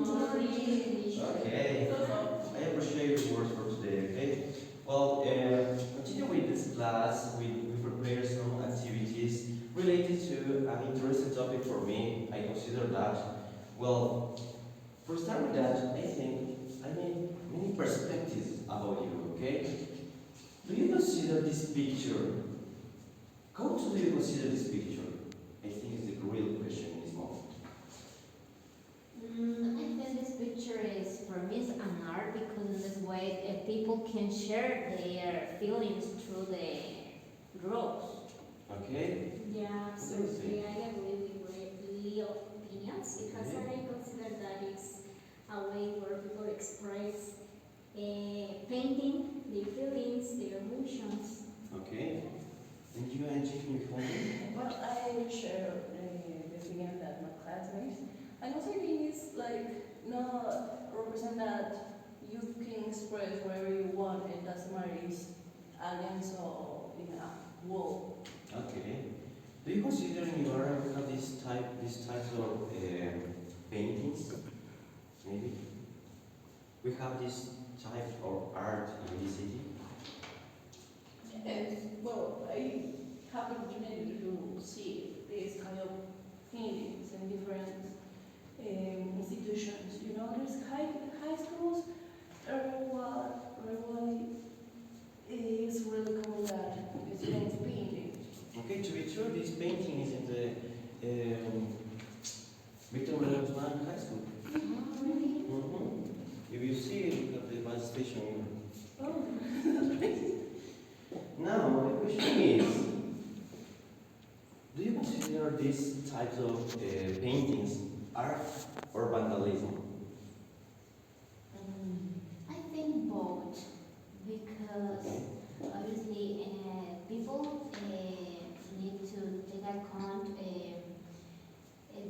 Okay, I appreciate your words for today, okay? Well, continue with this class, we prepare some activities related to an interesting topic for me. I consider that. Well, for start with that, I need many perspectives about you, okay? Do you consider this picture? How do you consider this picture? I think it's the real question in this moment. I think this picture is for me is an art because in this way people can share their feelings through the drawings. Okay? Yeah, absolutely. I agree with Leo's opinions because I consider that it's a way where people express painting their feelings, their emotions. Okay. And you, Angie, can you comment? Well, I share the opinion that my classmates. And also, I think it's like not represent that you can express wherever you want. It doesn't matter if it's against or in a wall. Okay. Do you consider in your area we have this type of paintings? Maybe we have this type of art in this city. Yes, well, I have the opportunity to see this kind of paintings in different institutions. You know, there's high schools, everyone is really cool that students painting. Okay, to be true, this painting is in the Victor Guzman High School. Really? If you see it, look at the bus station here. Oh, Now, the question is, do you consider these types of paintings art or vandalism? I think both because obviously people need to take account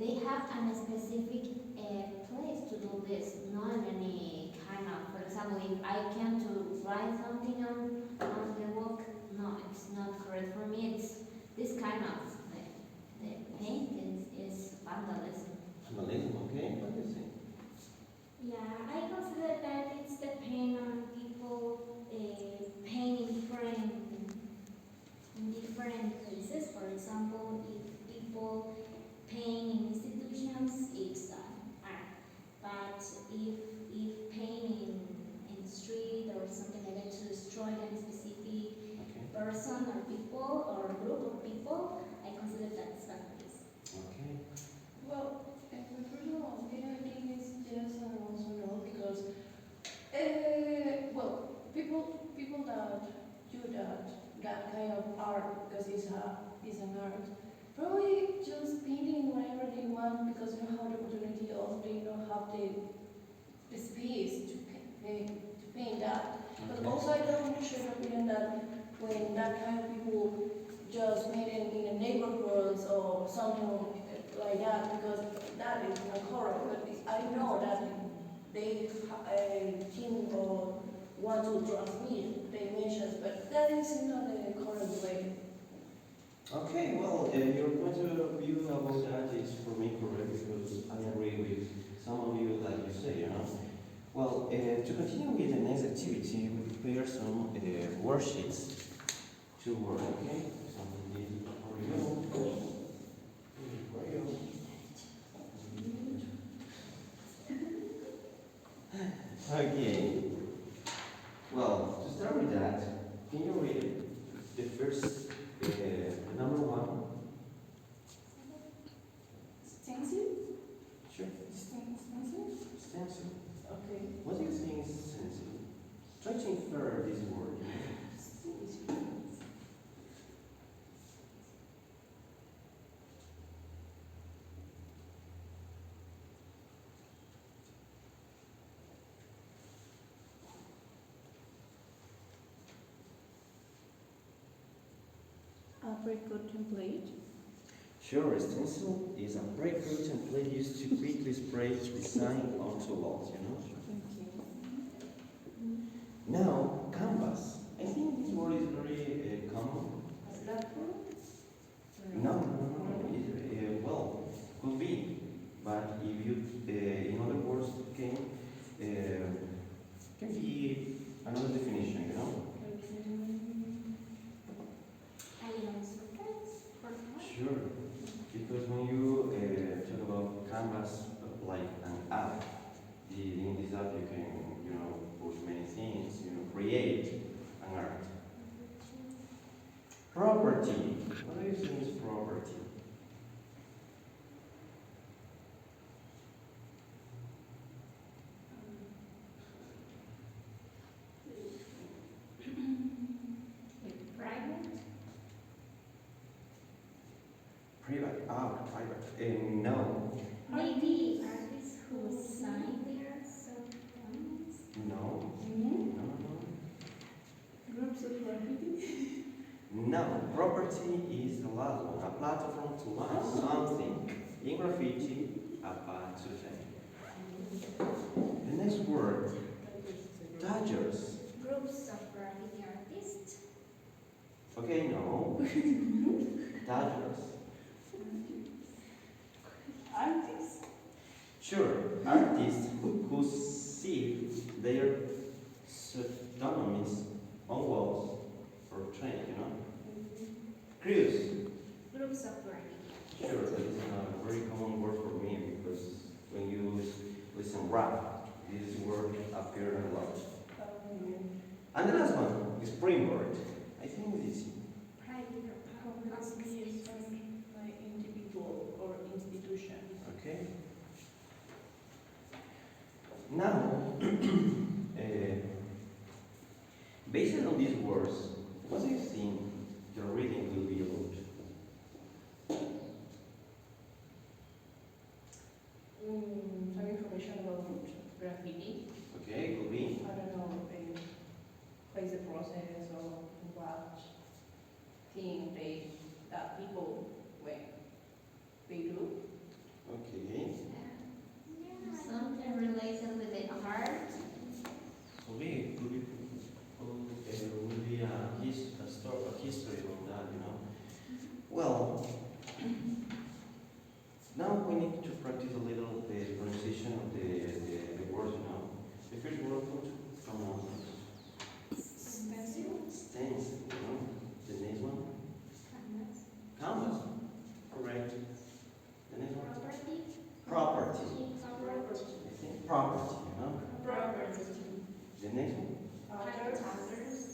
they have a specific place to do this, not any kind of, for example, if I can to write something on the book, no, it's not correct for me. It's this kind of the paint is vandalism. Vandalism, okay? What do you think? Yeah, I consider that it's depend on people paint in different places. For example, if people paint in institutions, it's art. But if paint in the street or something like that to destroy a specific Okay. person or people or group of people, I consider that as vandalism. Okay. well, my personal opinion, I think it's just an also no because, well, people that do that kind of art because it's an art. Probably just painting whatever they want because they don't have the opportunity or they don't have the space to paint that. But also I don't want to share the opinion that when that kind of people just made it in the neighborhoods or something like that because that is not correct. But I know that they think or want to transmit the images, but that is not the correct way. Okay, well, your point of view about that is for me correct because I agree with some of you, like you say, you know. Well, to continue with the next activity, we prepare some worksheets to work, okay? Something for you. For you. Okay. Well, to start with that, can you read the first, number one? Stencil? Sure. Stencil? Stencil. Okay. What do you think is stencil? Try to infer this word. A pre-code template. Sure, a stencil is a breakthrough template used to quickly spray design onto walls, you know? Thank you. Now, canvas. I think this word is very common. No. Well, could be. But if you, in other words, property is the last one. A platform to launch something. In graffiti, a path to fame. The next word, dodgers. Groups of graffiti artists. Okay, no. Dodgers. Artists. Sure, artists who see their pseudonyms on walls or trains, you know. Crews. Groups of graffiti. Sure, that is a very common word for me because when you listen rap, this word appears a lot. And the last one is springboard. I think it's easy. Private or public Probably some like individual or institution. Okay. Now, based on these words, what do you think your reading will be about? Some information about graffiti. Okay, could be. I don't know, what is the process or what thing that people when they do. Okay. Something related with the art. Could be. Will be a history on that, you know. Well, now we need to practice a little the pronunciation of the words, you know. The first word from stencil, you know. The next one, canvas. Correct. The next one, property. I think property, you know. The next one,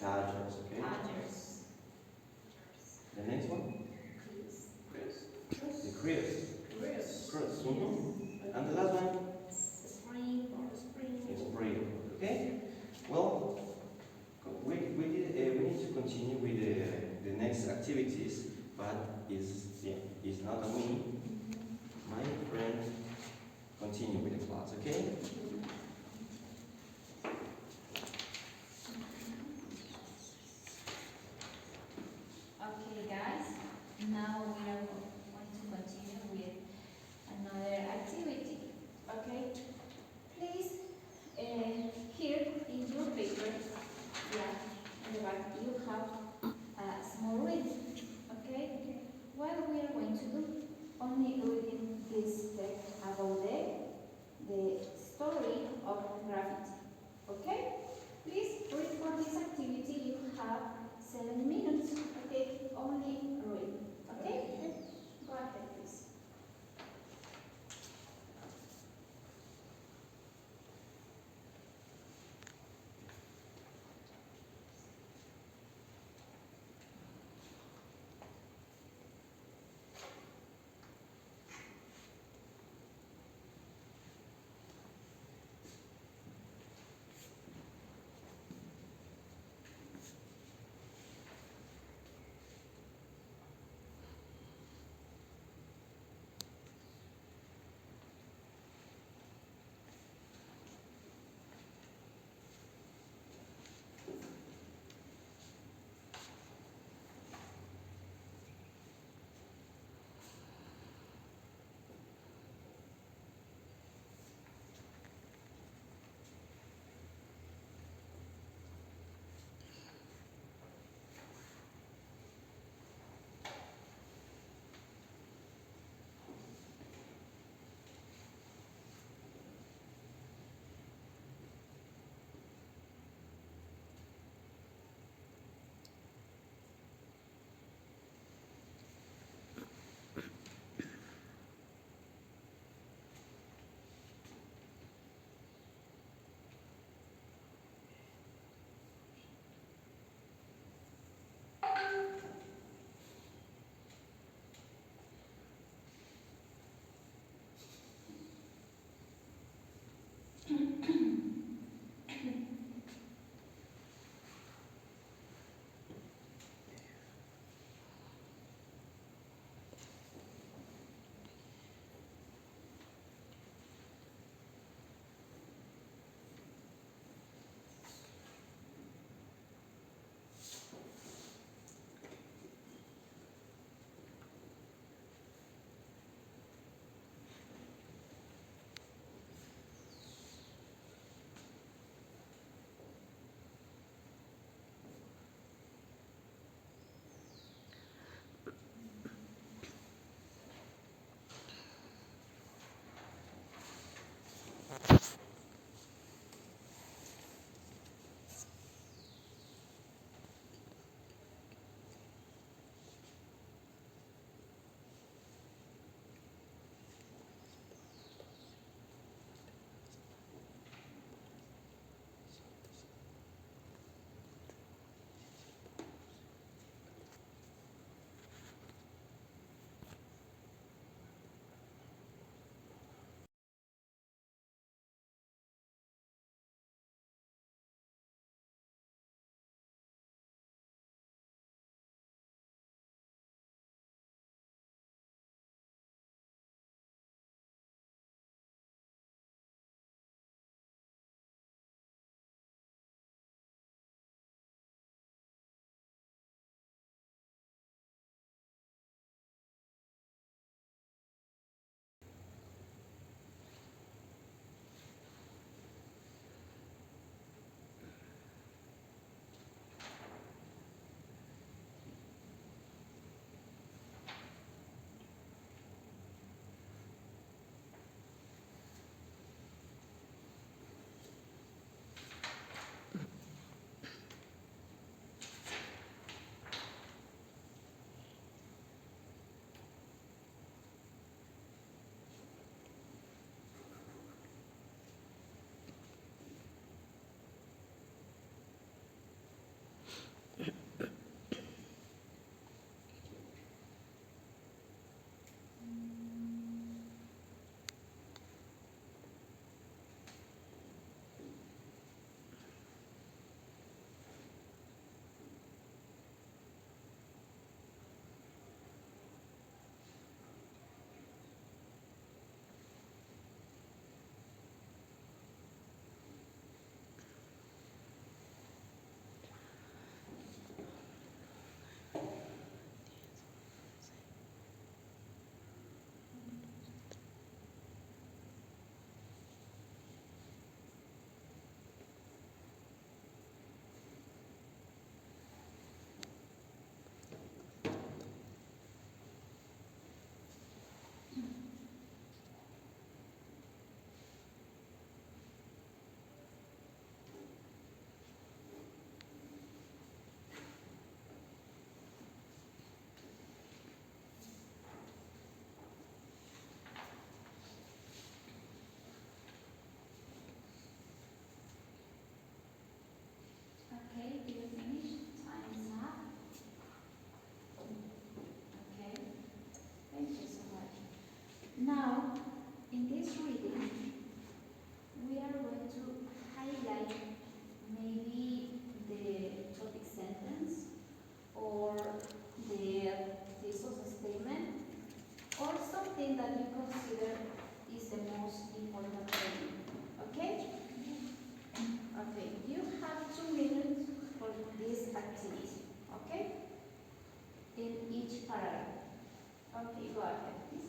dodgers, okay. The next one, the crease. Cross. And the last one is spring. Okay. Well, we need to continue with the next activities, but it's not on me. My friend continue with the class. Okay. In this reading, we are going to highlight maybe the topic sentence or the thesis statement or something that you consider is the most important thing. Okay? Okay, you have 2 minutes for this activity. Okay? In each paragraph. Okay, go ahead, please.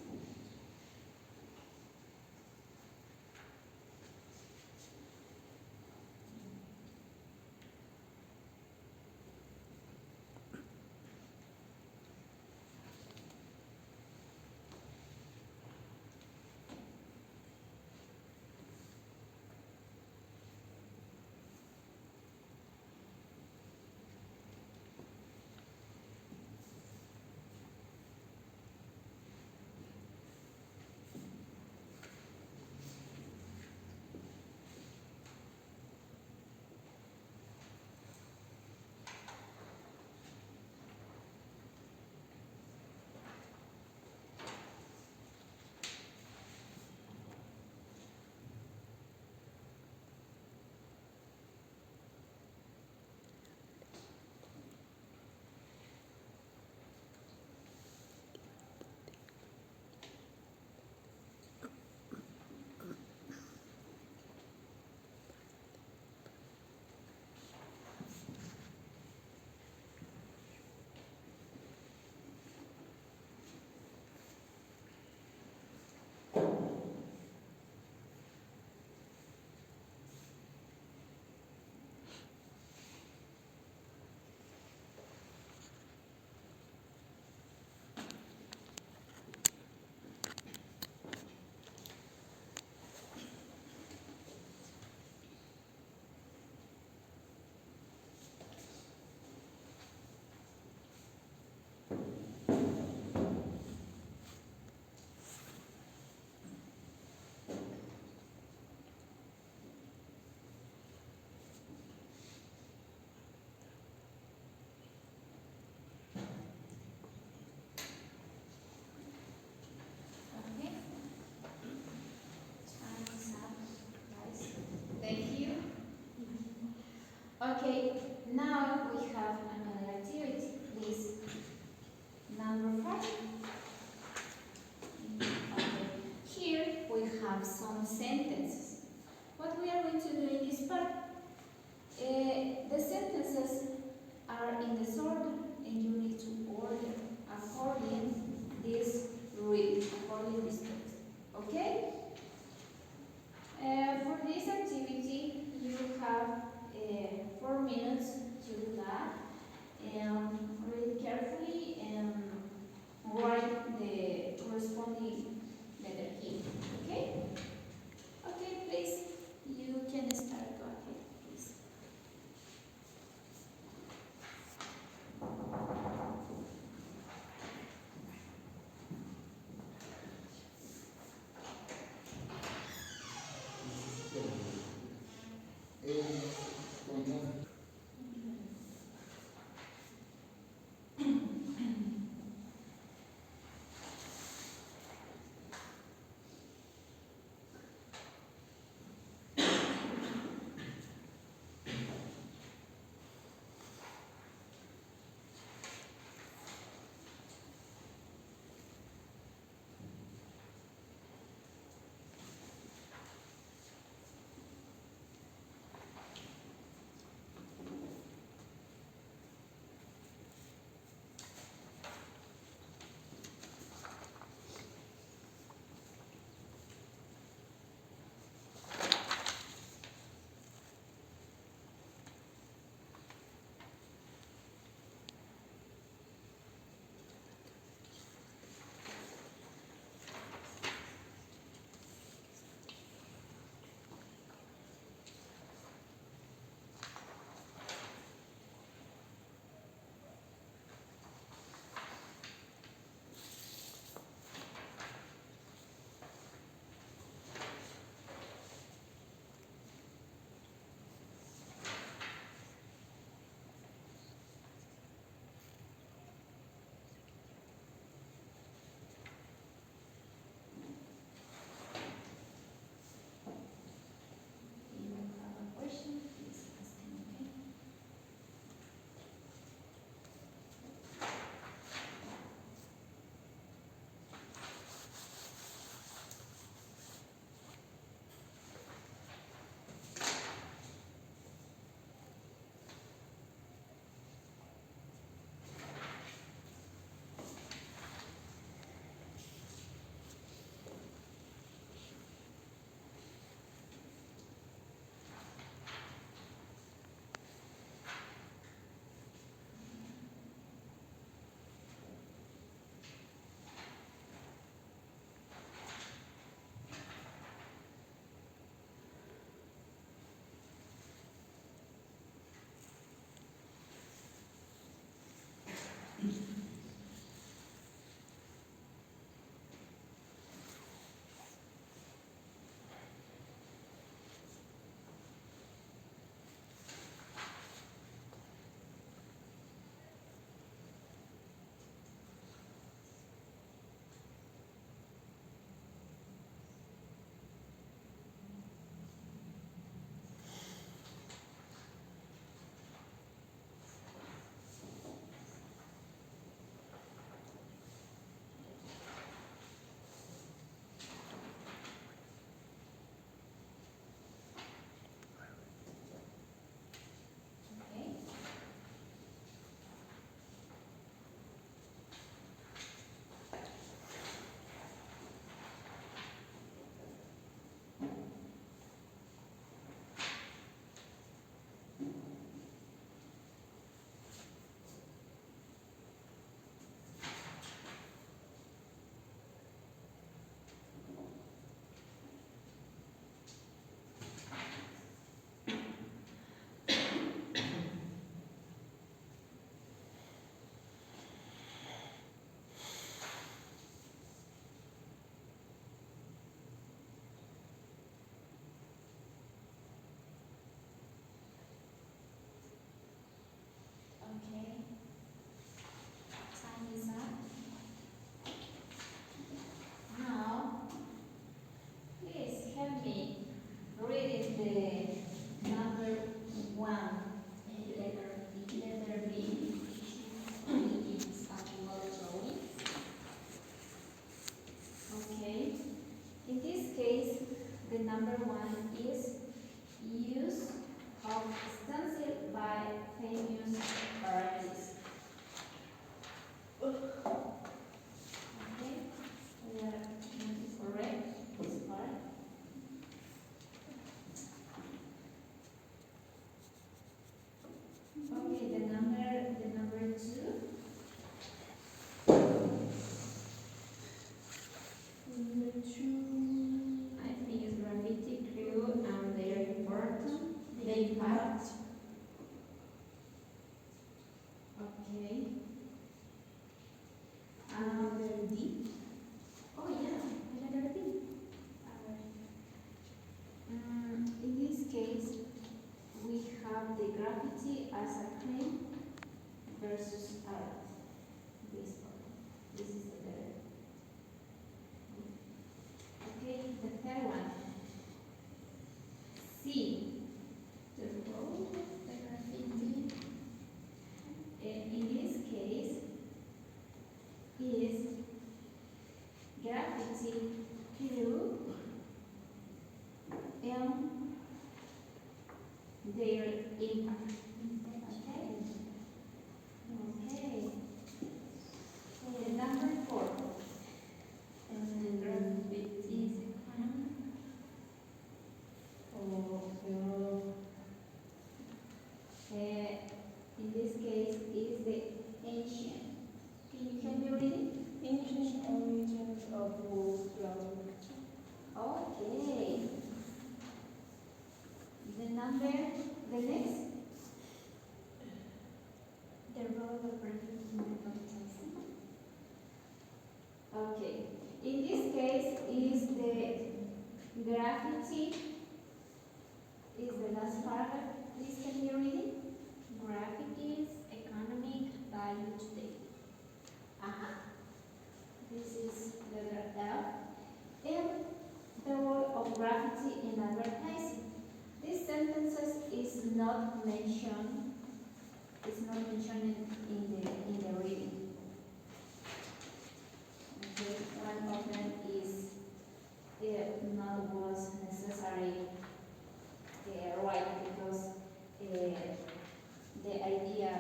Okay. Time is up, guys. Thank you. Okay, now we have another activity. Please. Number 5. Okay. Here we have some sentences. What we are going to do in this part? The sentences are in this order, and you need to order according this read, according this text. Okay? For this activity, you have 4 minutes to do that. Read carefully and write the corresponding letter key. Okay? Okay, please. You can start. Go ahead, please. the number one, letter B. It's animal drawing. Okay. In this case, the number one is use of stencil by famous artists. Okay, we are going to correct this part. Okay, the number two. Number two. I think it's graffiti crew and their important they part. Okay. Number D. Oh yeah, letter B. In this case, we have the graffiti as a claim versus art. This one. This is the letter. Okay, the third one. C. The road, the graffiti. In this case, is graffiti crew and their impact. Okay. Okay. The number four. And graffiti is in this case is the ancient. Can you read it? Ancient origins of wolf dwelling. Okay. The next. The role of graffiti in advertising. Okay. In this case is the graffiti is the last paragraph. Please can you read it? Graffiti's economic value today. This is letter F. And the role of graffiti in advertising. These sentences is not mentioned. It's not mentioned in the reading. Okay, one of them is not was necessary right because the idea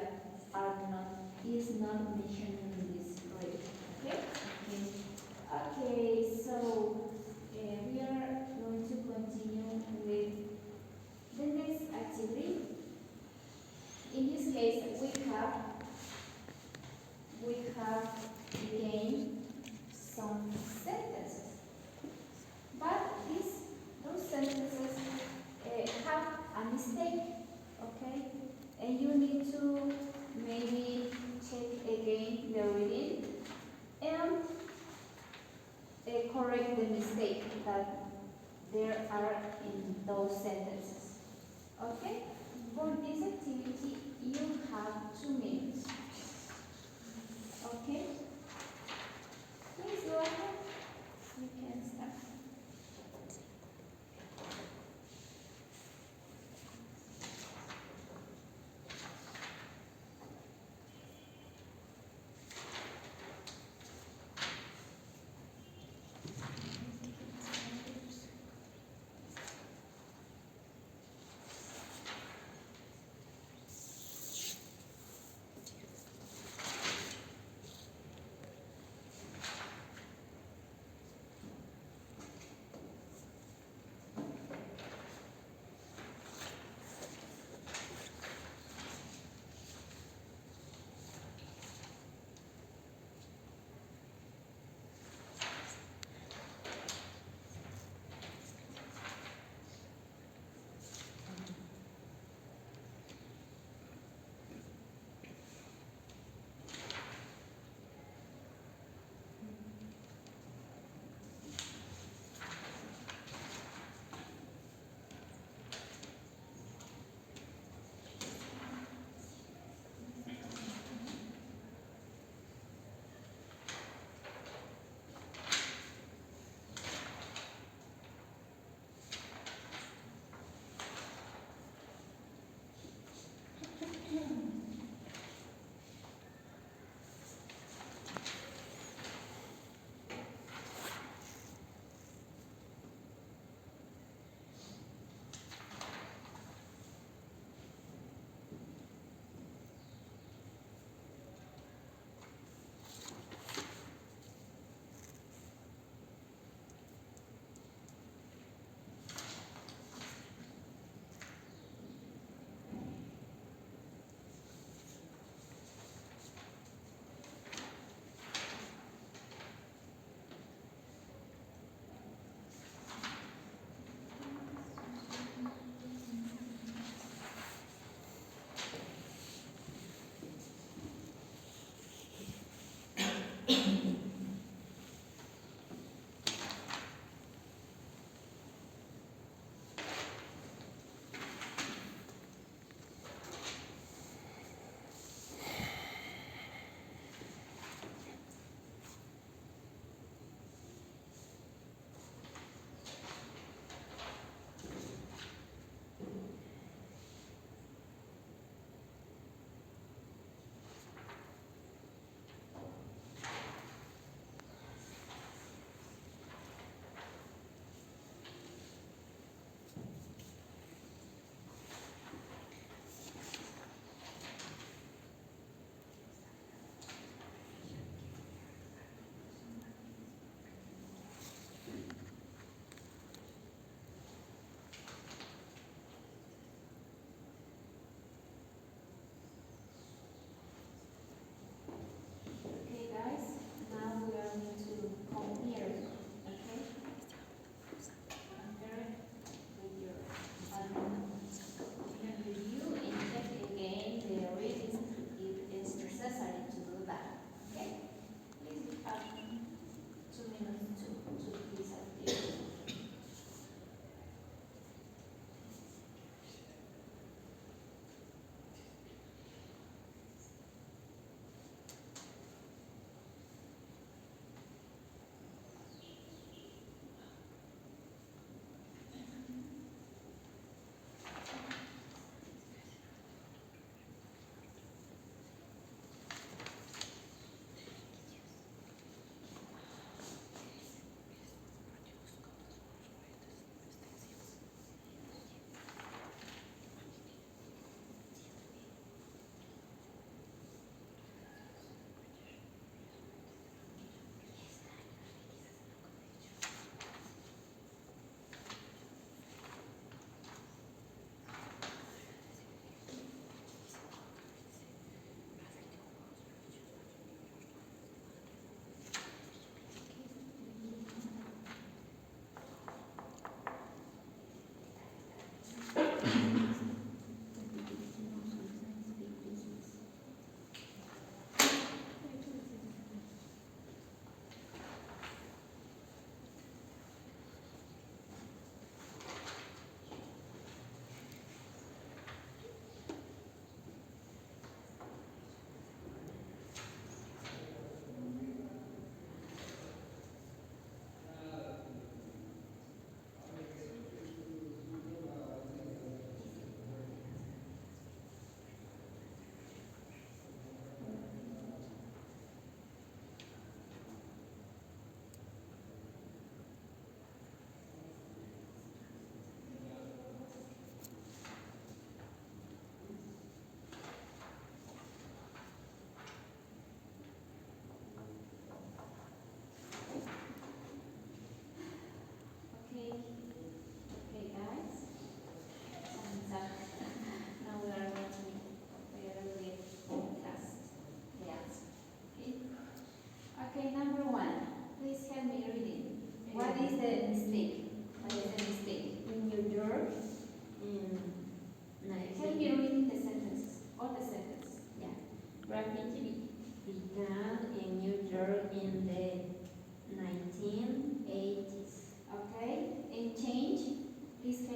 is not mentioned in this reading. Okay. Okay, so we are going to continue with the next activity. In this case, we have again some sentences, but those sentences have a mistake. Okay, and you need to maybe check again the reading and correct the mistake that there are in those sentences. Okay? For this activity, you have 2 minutes. Okay? Please go ahead. You can start.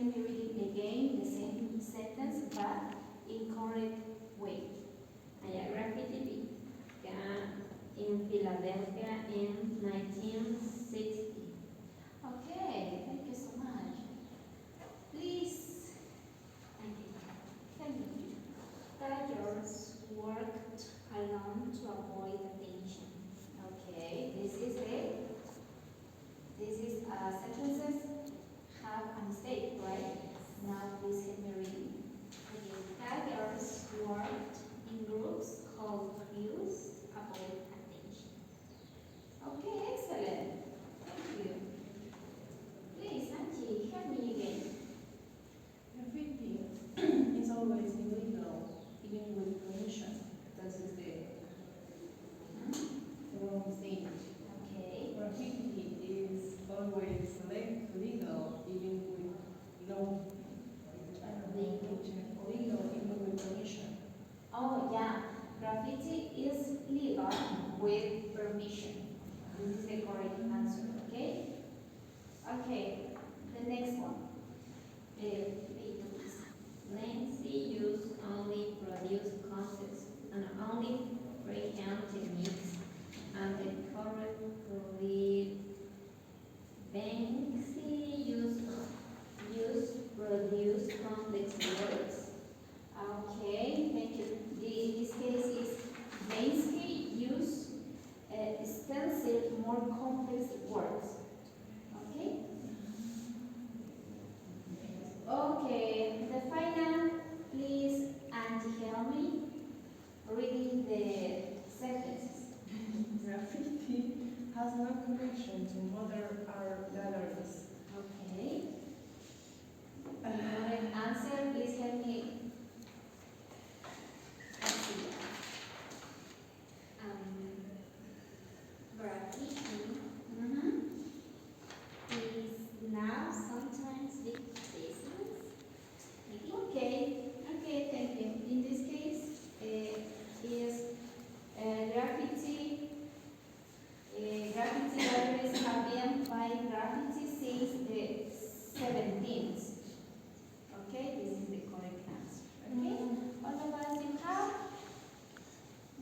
help me reading again the same sentence but in correct way. Graffiti began in Philadelphia in 1960. Okay, thank you so much. Please, thank you. Tigers worked alone to avoid attention. Okay, this is sentences have a mistake, right? Now please help me read. Tigers worked in groups called crews to avoid attention. Okay, excellent. Thank you. Please, Angie, help me again. Graffiti is always illegal, even with permission. That is the wrong thing. Okay. Graffiti is always legal, even with no legal, even with permission. Oh yeah, graffiti is legal with permission. This is the correct answer, okay? Okay, the next one. Nancy used only produce concepts and only freehand techniques, and the correctly Banksy used produce complex words. Okay, thank you. This case is Bansky use stencil more complex words. Okay? Okay, the final, please, Auntie help me reading the sentences. Graffiti has no connection to modern art galleries. Okay. The correct answer, please help me. Graffiti Mm-hmm. is now sometimes big business. Okay, thank you. In this case, is graffiti. Graffiti galleries have been buying graffiti since the 17th. Okay, this is the correct answer. Okay, all of us you have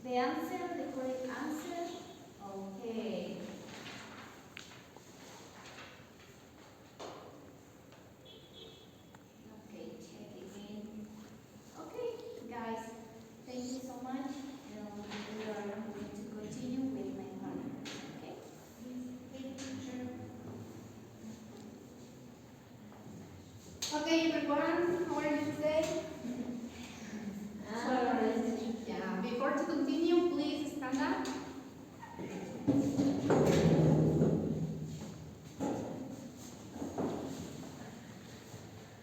the answer, the correct answer. Okay. Okay, check again. Okay, guys, thank you so much. We are going to continue with my partner. Okay? Thank you, teacher. Okay, everyone, how are you today? Yeah, before to continue, please stand up.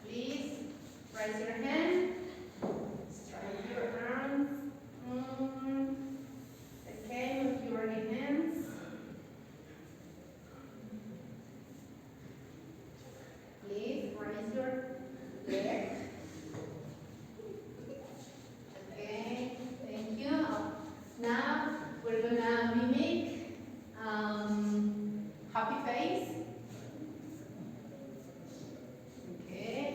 Please raise your hand, strike your arms. Okay, move your hands. Please raise your leg. Okay, thank you. Now we're gonna mimic happy face. Okay.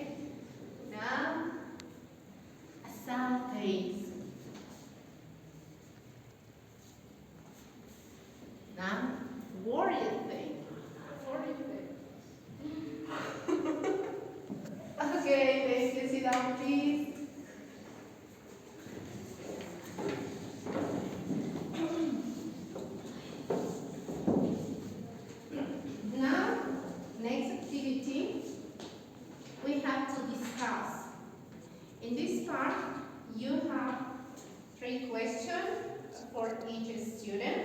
Now a sad face. Now worried face. Worried face. Okay, thank you. Sit down, please. Now, next activity, we have to discuss. In this part, you have 3 questions for each student,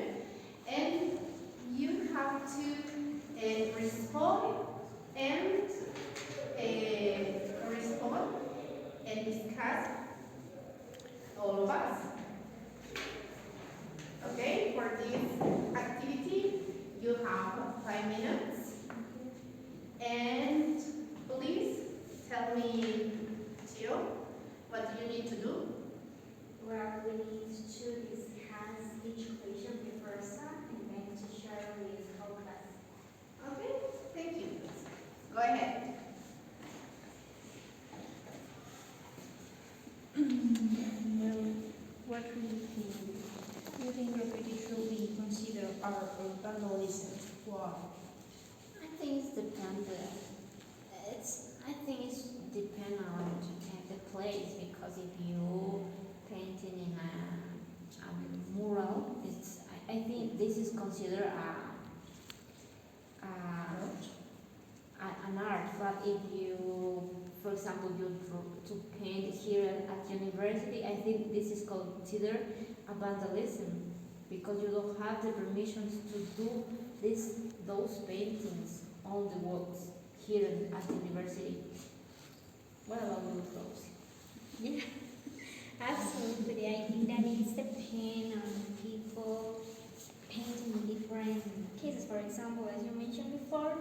and you have to respond and discuss all of us. Okay, for this activity, you have 5 minutes. And please tell me, Jill, what do you need what do you think? Do you think graffiti should be considered art or vandalism? Why? I think it's dependent. I think it's depend on the place because if you painting in a mural, I think this is considered an art. But if you, for example, you draw to paint here at university, I think this is considered a vandalism because you don't have the permissions to do those paintings on the walls here at the university. What about you, Rose? Yeah, absolutely. I think that it's depend on people painting in different cases. For example, as you mentioned before,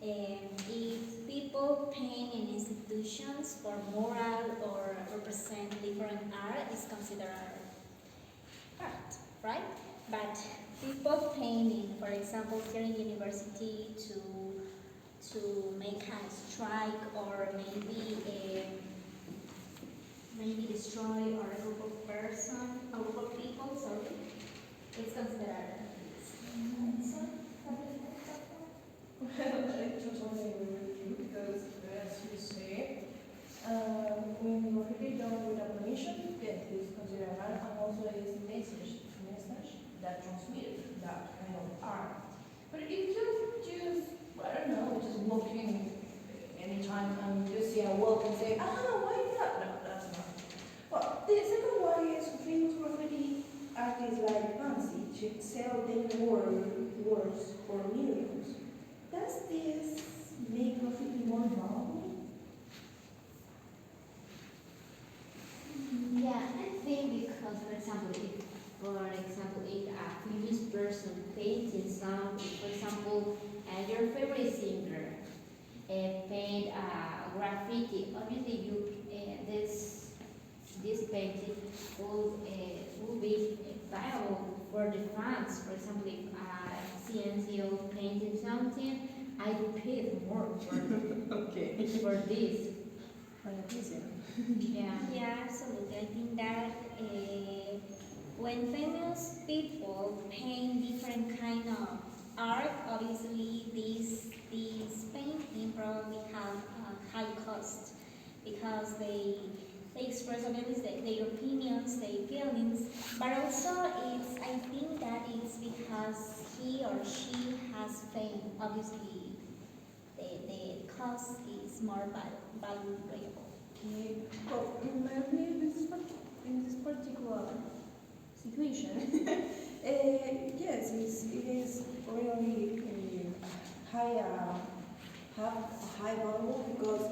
if people paint in institutions for moral or represent different art, it's considered art, right? But people painting, for example, here in university to make a strike or maybe destroy or a group of people, sorry, it's considered art. So, Well, I totally agree with you because, as you say, when graffiti done with a permission, yes, it's considered art, and also it's message that transmits that kind of art. But if you just, I don't know, just walking anytime and you see a wall and say, why is that? No, that's not. Well, the second one is famous graffiti artists like Fancy to sell their works for millions. Does this make graffiti more valuable? Yeah, I think because, for example, if a famous person painting some, for example, your favorite singer paint graffiti, obviously this painting will be valuable for the fans. For example, if CNCO painting something, I paid more Okay. for this. Yeah. yeah, absolutely. I think that when famous people paint different kind of art, obviously these painting probably have a high cost because they express obviously their opinions, their feelings, but also I think that it's because he or she has fame. Obviously, the cost is more valuable. Okay. Well, maybe in this particular situation, yes, it is really high, have a high value because,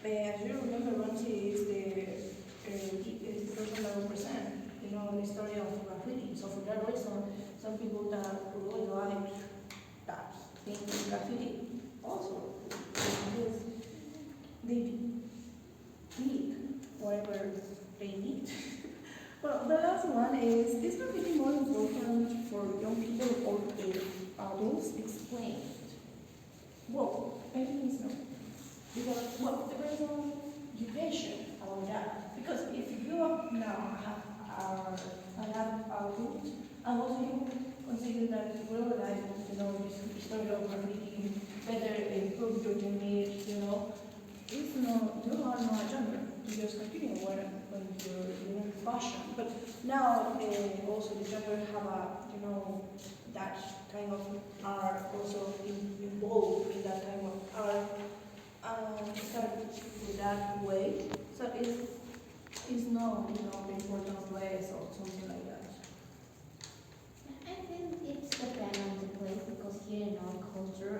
as you remember, Ranchi is the person that represent, the story of graffiti. So for that reason, some people that really like that painting graffiti also, because they need whatever they need. Well, the last one is graffiti more important for young people or adults? Explain. Well, I think it's not. Because, well, there is no education about that. Because if you now have adults, and also you consider that you really like, this story of graffiti, better improve your image, it's no, you are no agenda. You just continue when you're in fashion. But now also the gender have that kind of art also involved in that kind of art. Start with that way. So it's no, the important place or something like that. I think it's depend on the place because here in our culture,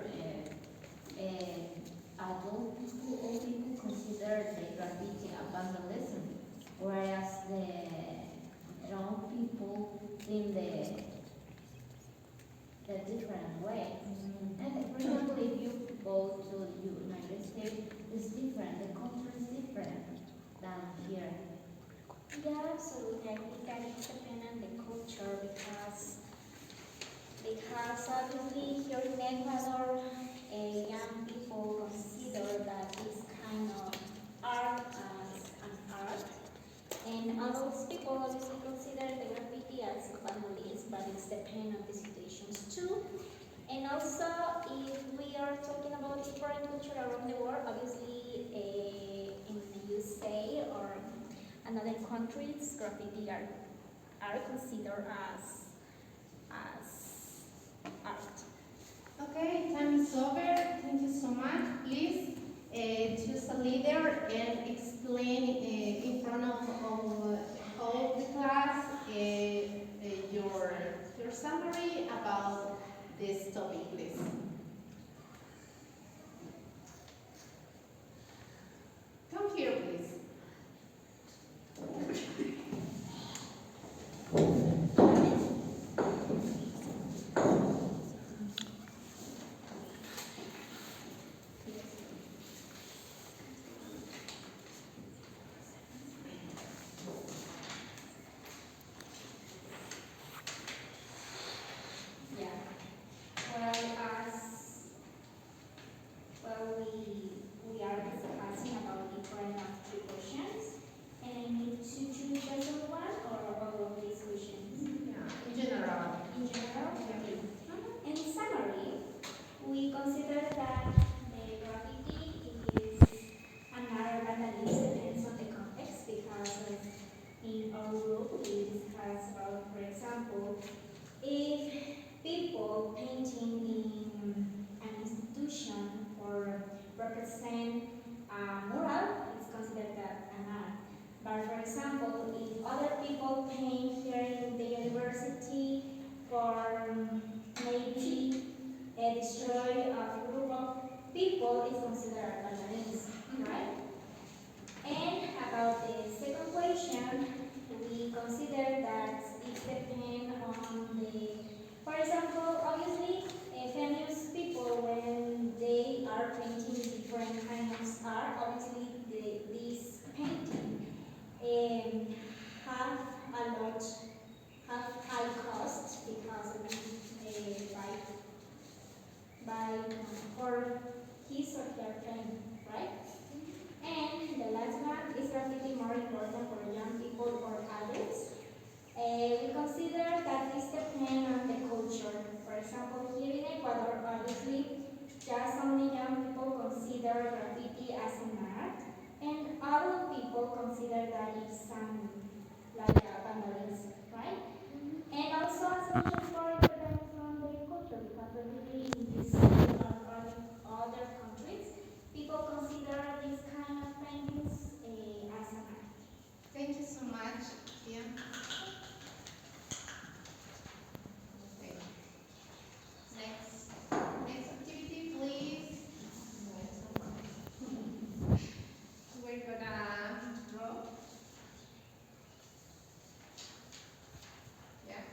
adult people, old people consider the graffiti a vandalism, whereas the young people in the different way. And for example, if you go to the United States, it's different. The culture is different than here. Yeah, absolutely. I think that it's dependent on the culture because obviously here in Ecuador, young people consider that this kind of art as an art, and adult people obviously consider it's depend on the situations too. And also, if we are talking about different culture around the world, obviously in the USA or another countries, graffiti are considered as art. Okay, time is over. Thank you so much. Please choose a leader and explain in front of all the class your summary about this topic, please. Come here, please. Yeah. We are discussing about different questions, and I need to choose just one or all of these questions. Yeah, in general. In general, okay. In summary, we consider that the graffiti is an art that depends on the context because in our group we discuss about, for example, if people painting in an institution or represent a mural, it's considered an art. But for example, if other people paint here in the university for maybe destroy a group of people, it's considered vandalism, right? And about the second question, we consider that it depends on for example, obviously, famous people, when they are painting different kinds of art, obviously this painting have a lot, have high cost because by for his or her friend, right? And the last one is graffiti more important for young people or adults. We consider that this depends on the culture. For example, here in Ecuador, obviously, just only young people consider graffiti as an art, and adult people consider that it's some like a vandalism, right? And also, as I mentioned before, it depends on the culture because really in this or other countries, people consider this kind of paintings as an art. Thank you so much, Tia. Okay. Next activity, please. We're gonna draw. Yeah.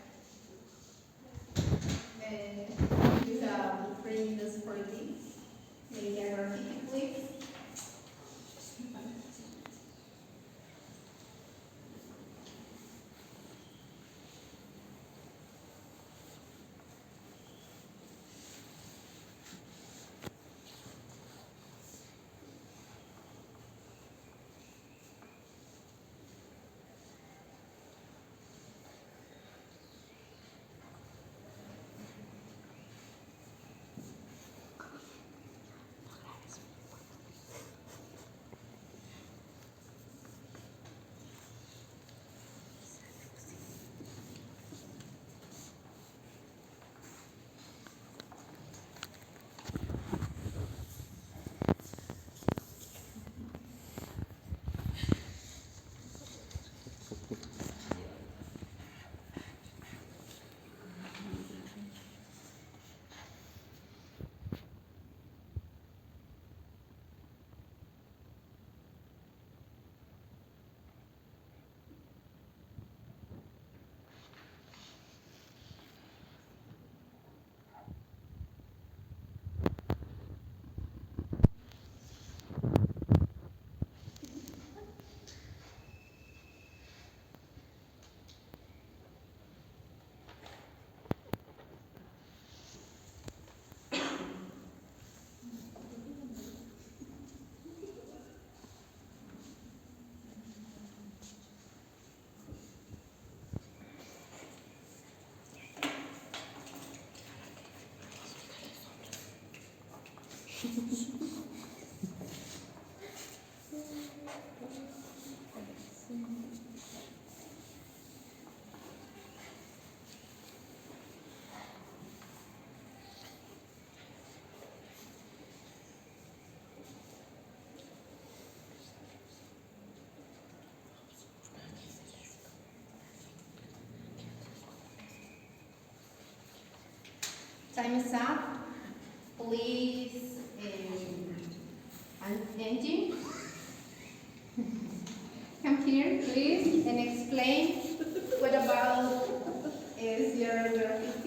Time is up. Please, Angie, come here, please, and explain what about is your graffiti